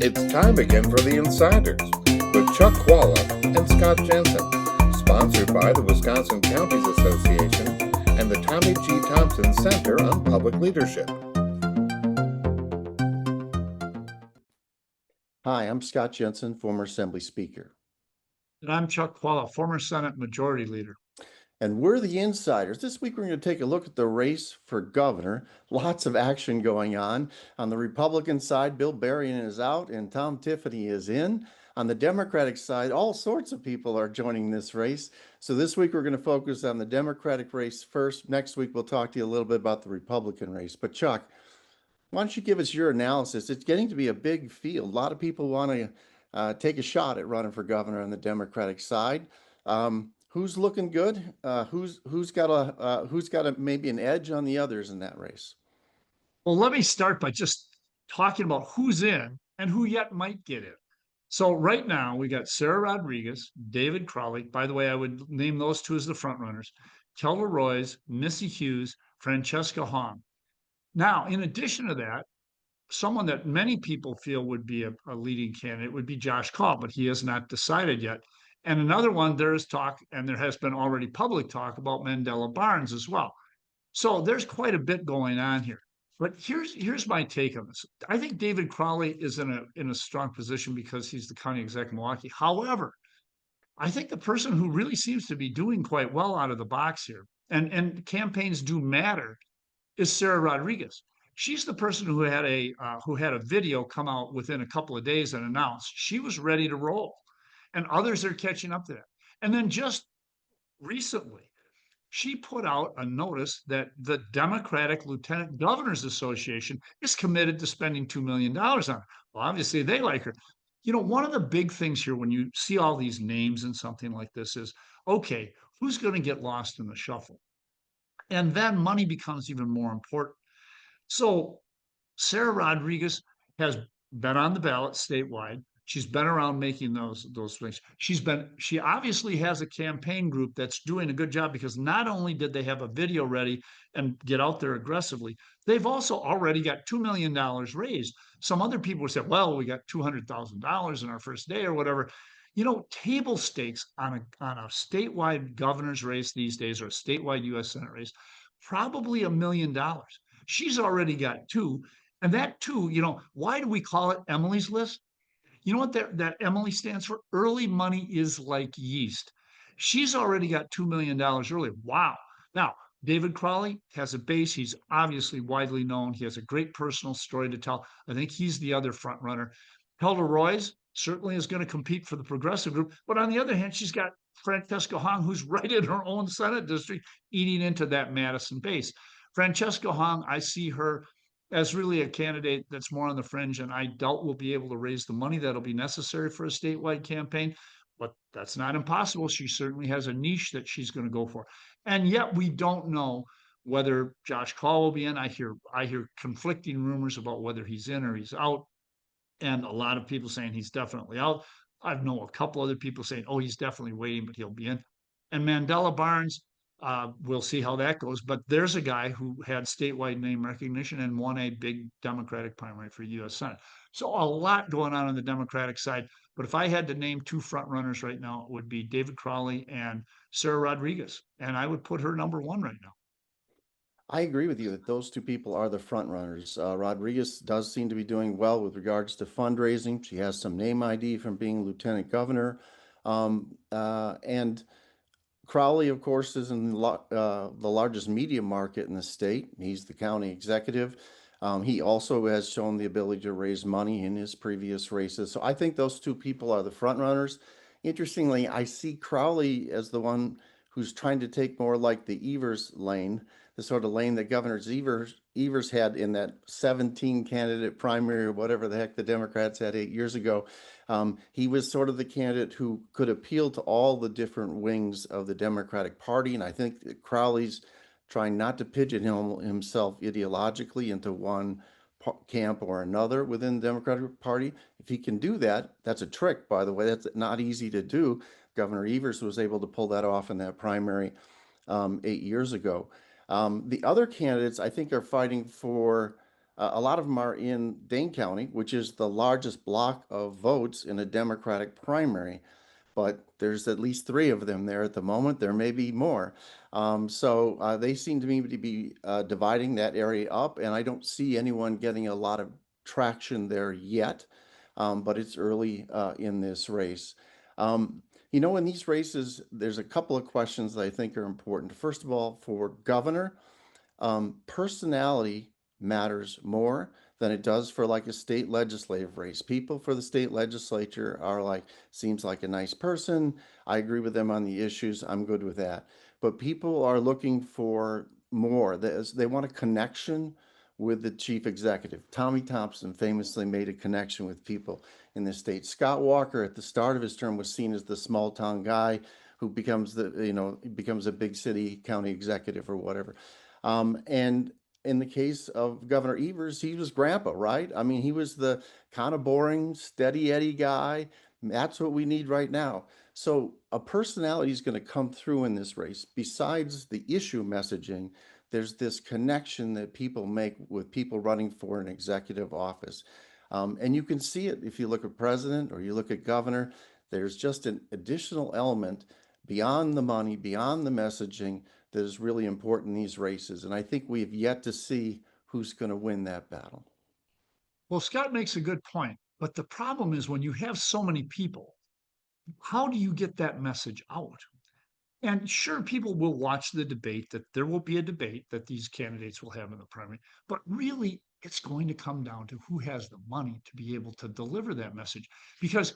It's time again for the Insiders with Chuck Chvala and Scott Jensen, sponsored by the Wisconsin Counties Association and the Tommy G. Thompson Center on Public Leadership. Hi, I'm Scott Jensen, former Assembly Speaker. And I'm Chuck Chvala, former Senate Majority Leader. And we're the Insiders. This week, we're going to take a look at the race for governor. Lots of action going on. On the Republican side, Bill Berrien is out and Tom Tiffany is in. On the Democratic side, all sorts of people are joining this race. So this week, we're going to focus on the Democratic race first. Next week, we'll talk to you a little bit about the Republican race. But Chuck, why don't you give us your analysis? It's getting to be a big field. A lot of people want to take a shot at running for governor on the Democratic side. Who's looking good? Who's got a maybe an edge on the others in that race? Well, let me start by just talking about who's in and who yet might get in. So right now we got Sarah Rodriguez, David Crowley. By the way, I would name those two as the front runners. Kelda Roys, Missy Hughes, Francesca Hong. Now, in addition to that, someone that many people feel would be a leading candidate would be Josh Call, but he has not decided yet. And another one, there is talk, and there has been already public talk about Mandela Barnes as well. So there's quite a bit going on here. But here's my take on this. I think David Crowley is in a strong position because he's the county exec in Milwaukee. However, I think the person who really seems to be doing quite well out of the box here, and campaigns do matter, is Sarah Rodriguez. She's the person who had a video come out within a couple of days and announced she was ready to roll, and others are catching up to that. And then just recently, she put out a notice that the Democratic Lieutenant Governors Association is committed to spending $2 million on it. Well, obviously they like her. You know, one of the big things here when you see all these names in something like this is, okay, who's going to get lost in the shuffle? And then money becomes even more important. So Sarah Rodriguez has been on the ballot statewide. She's been around making those things. She obviously has a campaign group that's doing a good job because not only did they have a video ready and get out there aggressively, they've also already got $2 million raised. Some other people said, well, we got $200,000 in our first day or whatever. You know, table stakes on a statewide governor's race these days or a statewide U.S. Senate race, probably $1 million. She's already got two. And that too, you know, why do we call it Emily's List? You know what that Emily stands for? Early money is like yeast. She's already got $2 million early. Wow. Now, David Crowley has a base. He's obviously widely known. He has a great personal story to tell. I think he's the other front runner. Kelda Roys certainly is going to compete for the progressive group. But on the other hand, she's got Francesca Hong, who's right in her own Senate district, eating into that Madison base. Francesca Hong, I see her as really a candidate that's more on the fringe, and I doubt we'll be able to raise the money that'll be necessary for a statewide campaign, but that's not impossible. She certainly has a niche that she's going to go for. And yet we don't know whether Josh Call will be in. I hear conflicting rumors about whether he's in or he's out, and a lot of people saying he's definitely out. I know a couple other people saying, oh, he's definitely waiting, but he'll be in. And Mandela Barnes, we'll see how that goes. But there's a guy who had statewide name recognition and won a big Democratic primary for U.S. Senate. So a lot going on the Democratic side. But if I had to name two front runners right now, it would be David Crowley and Sarah Rodriguez. And I would put her number one right now. I agree with you that those two people are the front runners. Rodriguez does seem to be doing well with regards to fundraising. She has some name ID from being lieutenant governor. And Crowley, of course, is in the largest media market in the state. He's the county executive. He also has shown the ability to raise money in his previous races. So I think those two people are the front runners. Interestingly, I see Crowley as the one who's trying to take more like the Evers lane, the sort of lane that Governor Evers had in that 17 candidate primary or whatever the heck the Democrats had 8 years ago. He was sort of the candidate who could appeal to all the different wings of the Democratic Party. And I think that Crowley's trying not to pigeonhole himself ideologically into one camp or another within the Democratic Party. If he can do that, that's a trick, by the way. That's not easy to do. Governor Evers was able to pull that off in that primary 8 years ago. The other candidates, I think, are fighting for A lot of them are in Dane County, which is the largest block of votes in a Democratic primary. But there's at least three of them there at the moment. There may be more. So they seem to me to be dividing that area up, and I don't see anyone getting a lot of traction there yet. But it's early in this race. In these races, there's a couple of questions that I think are important. First of all, for governor, personality matters more than it does for like a state legislative race. People for the state legislature are like, seems like a nice person. I agree with them on the issues. I'm good with that. But people are looking for more. They want a connection with the chief executive. Tommy Thompson famously made a connection with people in the state. Scott Walker at the start of his term was seen as the small town guy who becomes becomes a big city county executive or whatever. And in the case of Governor Evers, he was grandpa, right? I mean, he was the kind of boring, steady Eddie guy. That's what we need right now. So a personality is going to come through in this race. Besides the issue messaging, there's this connection that people make with people running for an executive office. And you can see it if you look at president or you look at governor. There's just an additional element beyond the money, beyond the messaging, that is really important in these races. And I think we have yet to see who's going to win that battle. Well, Scott makes a good point, but the problem is when you have so many people, how do you get that message out? And sure, people will watch the debate, that there will be a debate that these candidates will have in the primary, but really it's going to come down to who has the money to be able to deliver that message. Because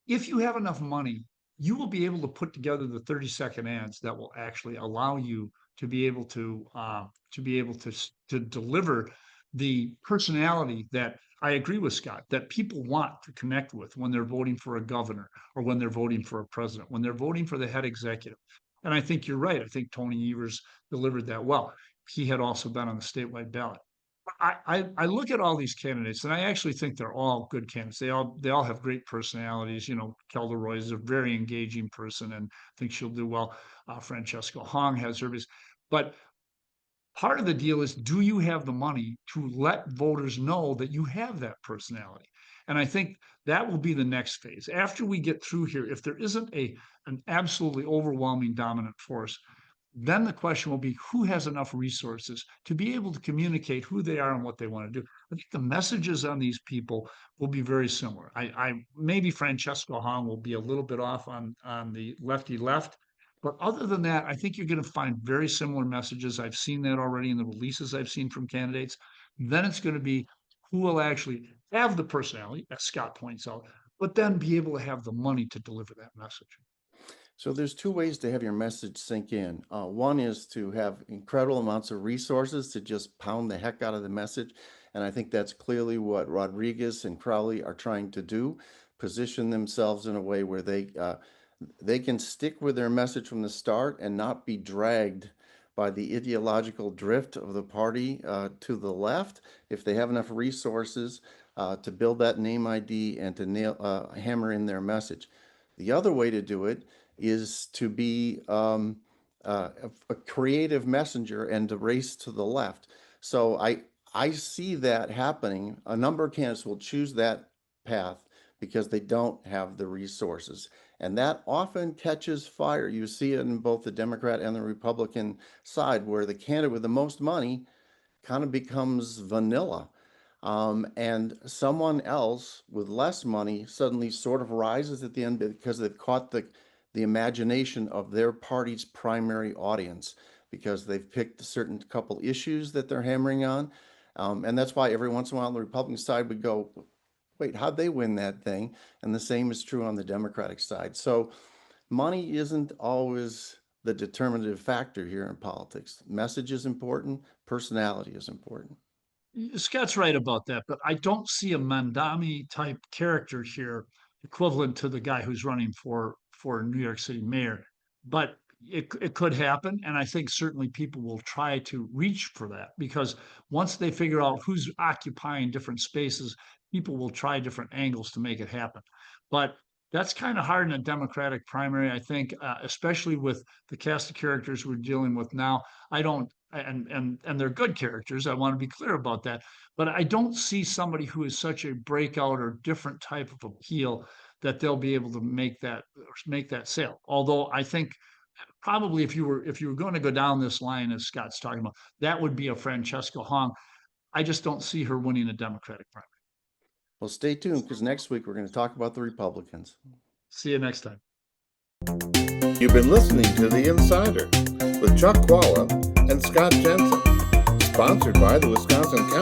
if you have enough money, you will be able to put together the 30-second ads that will actually allow you to be able to deliver the personality that I agree with Scott, that people want to connect with when they're voting for a governor or when they're voting for a president, when they're voting for the head executive. And I think you're right. I think Tony Evers delivered that well. He had also been on the statewide ballot. I look at all these candidates, and I actually think they're all good candidates. They all have great personalities. Kelda Roy is a very engaging person, and I think she'll do well. Francesca Hong has her, but part of the deal is, do you have the money to let voters know that you have that personality? And I think that will be the next phase. After we get through here, if there isn't an absolutely overwhelming dominant force, then the question will be, who has enough resources to be able to communicate who they are and what they want to do? I think the messages on these people will be very similar. I maybe Francesco Hong will be a little bit off on the lefty left, but other than that, I think you're going to find very similar messages. I've seen that already in the releases I've seen from candidates. Then it's going to be who will actually have the personality, as Scott points out, but then be able to have the money to deliver that message. So there's two ways to have your message sink in. One is to have incredible amounts of resources to just pound the heck out of the message. And I think that's clearly what Rodriguez and Crowley are trying to do, position themselves in a way where they can stick with their message from the start and not be dragged by the ideological drift of the party to the left. If they have enough resources to build that name ID and to hammer in their message. The other way to do it is to be a creative messenger and to race to the left. So I see that happening. A number of candidates will choose that path because they don't have the resources. And that often catches fire. You see it in both the Democrat and the Republican side, where the candidate with the most money kind of becomes vanilla. And someone else with less money suddenly sort of rises at the end because they've caught the imagination of their party's primary audience, because they've picked a certain couple issues that they're hammering on. And that's why every once in a while on the Republican side would go, wait, how'd they win that thing? And the same is true on the Democratic side. So money isn't always the determinative factor here in politics. Message is important, personality is important. Scott's right about that, but I don't see a Mandami type character here equivalent to the guy who's running for New York City mayor. But it could happen, and I think certainly people will try to reach for that, because once they figure out who's occupying different spaces, people will try different angles to make it happen. But that's kind of hard in a Democratic primary, I think, especially with the cast of characters we're dealing with now. and they're good characters. I want to be clear about that. But I don't see somebody who is such a breakout or different type of appeal that they'll be able to make that sale. Although I think probably if you were going to go down this line as Scott's talking about, that would be a Francesca Hong. I just don't see her winning a Democratic primary. Well, stay tuned because next week we're going to talk about the Republicans. See you next time. You've been listening to The Insider with Chuck Chvala and Scott Jensen, sponsored by the Wisconsin County